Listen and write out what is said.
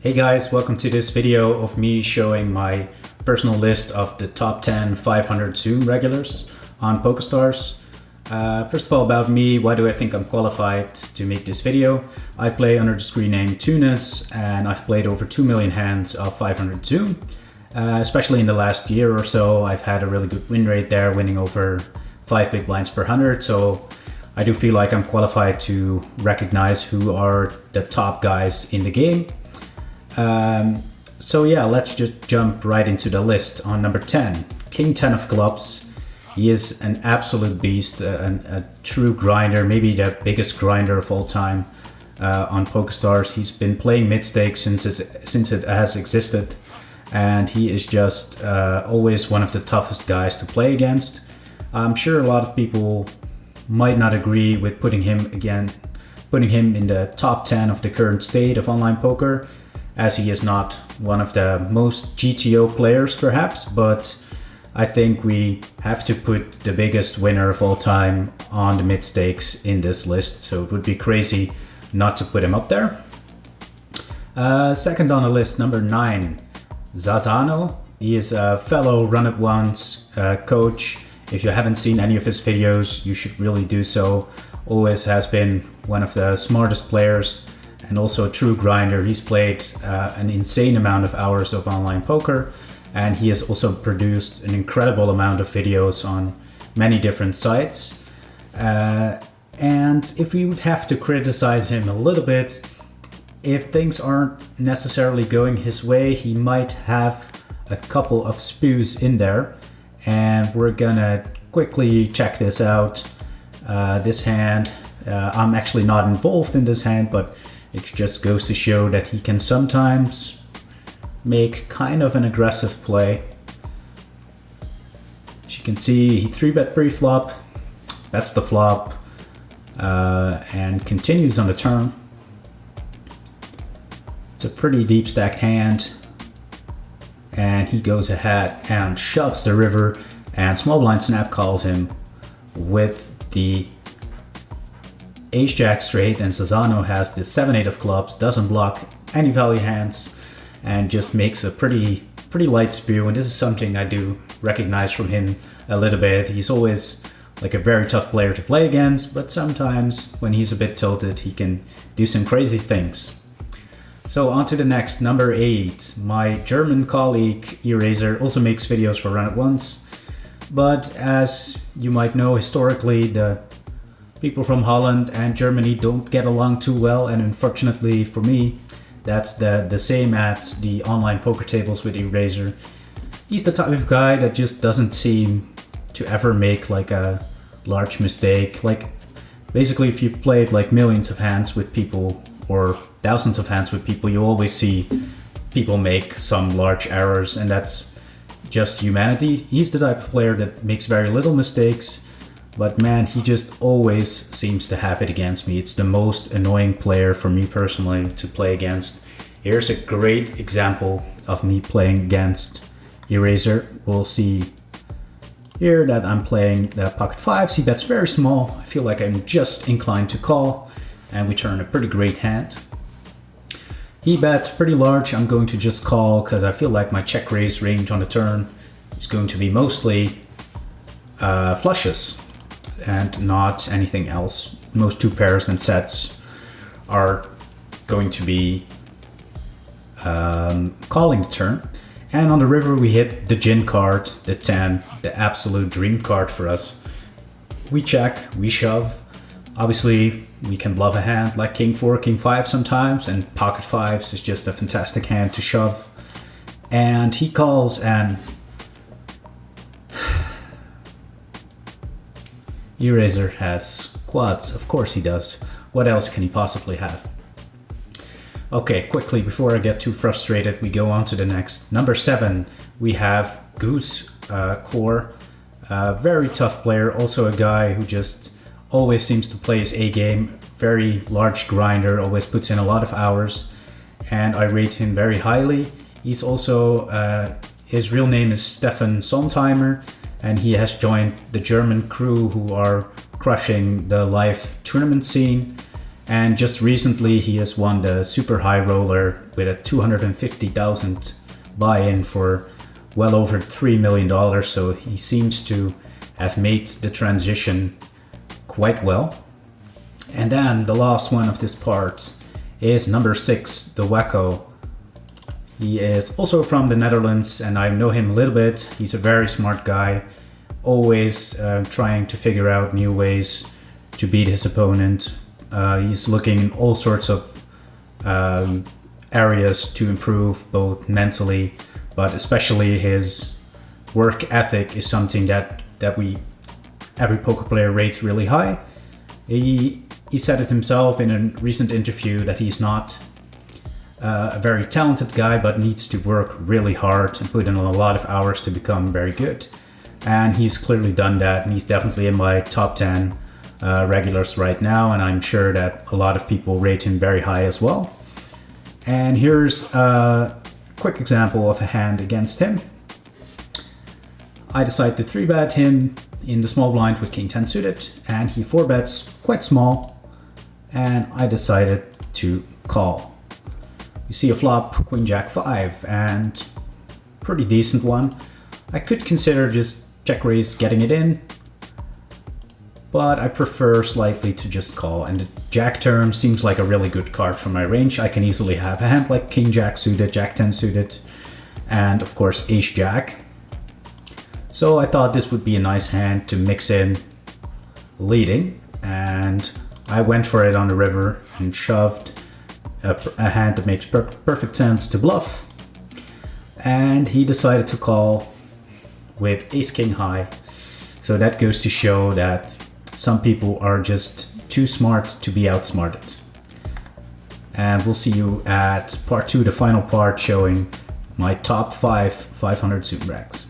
Hey guys, welcome to this video of me showing my personal list of the top 10 500 Zoom regulars on PokerStars. First of all, about me, why do I think I'm qualified to make this video? I play under the screen name Teunuss and I've played over 2 million hands of 500 Zoom. Especially in the last year or so, I've had a really good win rate there, winning over 5 big blinds per 100. So I do feel like I'm qualified to recognize who are the top guys in the game. So yeah, let's just jump right into the list. On number 10, King 10 of clubs. He is an absolute beast, a true grinder, maybe the biggest grinder of all time on PokerStars. He's been playing mid-stakes since it has existed, and he is just always one of the toughest guys to play against. I'm sure a lot of people might not agree with putting him in the top 10 of the current state of online poker, as he is not one of the most GTO players perhaps, but I think we have to put the biggest winner of all time on the mid stakes in this list, so it would be crazy not to put him up there. Second on the list, number 9, Zaza. He is a fellow Run It Once coach. If you haven't seen any of his videos, you should really do so. Always has been one of the smartest players and also a true grinder. He's played an insane amount of hours of online poker, and he has also produced an incredible amount of videos on many different sites. And if we would have to criticize him a little bit, if things aren't necessarily going his way, he might have a couple of spews in there. And we're gonna quickly check this out. This hand, I'm actually not involved in this hand, but it just goes to show that he can sometimes make kind of an aggressive play. As you can see, he 3-bet pre-flop, bets the flop, and continues on the turn. It's a pretty deep stacked hand. And he goes ahead and shoves the river, and small blind snap calls him with the ace-jack straight, and Zaza has the 7-8 of clubs, doesn't block any value hands, and just makes a pretty light spew. And this is something I do recognize from him a little bit. He's always like a very tough player to play against, but sometimes when he's a bit tilted, he can do some crazy things. So on to the next, number 8. My German colleague Eraser also makes videos for Run It Once, but as you might know, historically the people from Holland and Germany don't get along too well, and unfortunately for me, that's the same at the online poker tables with Eraser. He's the type of guy that just doesn't seem to ever make like a large mistake. Like basically, if you played like millions of hands with people or thousands of hands with people, you always see people make some large errors, and that's just humanity. He's the type of player that makes very little mistakes, but man, he just always seems to have it against me. It's the most annoying player for me personally to play against. Here's a great example of me playing against Eraser. We'll see here that I'm playing the pocket fives. He bets very small. I feel like I'm just inclined to call, and we turn a pretty great hand. He bets pretty large. I'm going to just call because I feel like my check raise range on the turn is going to be mostly flushes and not anything else. Most 2 pairs and sets are going to be calling the turn. And on the river we hit the gin card, the 10, the absolute dream card for us. We check, we shove. Obviously, we can bluff a hand like King 4, King 5 sometimes, and pocket fives is just a fantastic hand to shove. And he calls, and Eraser has quads. Of course he does. What else can he possibly have? Okay, quickly, before I get too frustrated, we go on to the next. Number 7, we have Goosecore. Very tough player, also a guy who just always seems to play his A game. Very large grinder, always puts in a lot of hours, and I rate him very highly. He's also, his real name is Stefan Sontheimer, and he has joined the German crew who are crushing the live tournament scene. And just recently he has won the super high roller with a 250,000 buy-in for well over $3 million. So he seems to have made the transition quite well. And then the last one of this part is number 6, the Wacko. He is also from the Netherlands and I know him a little bit. He's a very smart guy, always trying to figure out new ways to beat his opponent. He's looking in all sorts of areas to improve, both mentally, but especially his work ethic is something that every poker player rates really high. He said it himself in a recent interview that he's not a very talented guy, but needs to work really hard and put in a lot of hours to become very good. And he's clearly done that, and he's definitely in my top 10 regulars right now, and I'm sure that a lot of people rate him very high as well. And here's a quick example of a hand against him. I decide to 3-bet him in the small blind with King 10 suited, and he 4-bets quite small, and I decided to call. You see a flop, Queen Jack 5, and pretty decent one. I could consider just check raise getting it in, but I prefer slightly to just call, and the Jack turn seems like a really good card for my range. I can easily have a hand like King Jack suited, Jack 10 suited, and of course Ace Jack. So I thought this would be a nice hand to mix in leading, and I went for it on the river and shoved a hand that makes perfect sense to bluff. And he decided to call with Ace King high. So that goes to show that some people are just too smart to be outsmarted. And we'll see you at part 2, the final part, showing my top 5 500 suit racks.